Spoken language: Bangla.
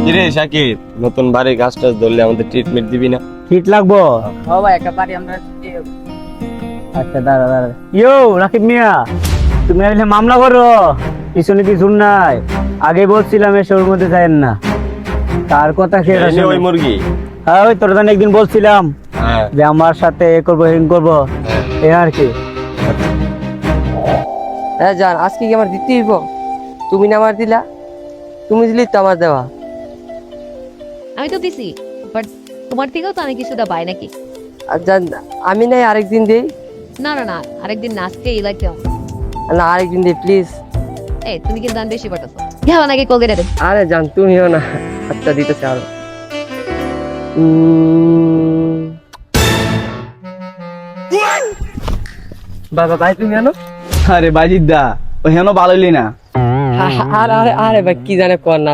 কিরে শাকিব, নতুন বাড়ি গাছ টাছ ধরলে আমাদের ট্রিটমেন্ট দিবি না? হিট লাগবো। ও ভাই একটা বাড়ি আমরা আচ্ছা দাঁড়া দাঁড়া। ইয়ো রাকিব মিয়া, তুমি আসলে মামলা করো, পিছনে কিছু নাই। আগে বলছিলাম এসবের মধ্যে যায়েন না, তার কথা কে এই নে ওই মুরগি। হ্যাঁ ওই তোর জন্য একদিন বলছিলাম হ্যাঁ যে আমার সাথে এ করবো হিং করবো, এ আর কি। হ্যাঁ জান, আজকে কি আমার দিতে হইব? তুমি না আমার দিলা, তুমি দিলি তো আমার দেওয়া। আমি তো দিছি, বাট তোমার থেকেও তো আমি কিছুটা পাই নাকি? আর জান, আমি নাই আরেকদিন দিই। না না না, আরেকদিন নাচতে লাগে। না আরেকদিন দিই প্লিজ। এই তুমি কিন্তু দান বেশি পাঠাছো। গেলা নাকি কল কেটে দে। আরে জান তুমিও না, আচ্ছা দিতেছে আরো। বাবা ভাই তুমি জানো? আরে বাজিদ দা, ওই হেন ভালোই না। আরে আরে আরে ভাই কি জানে কর না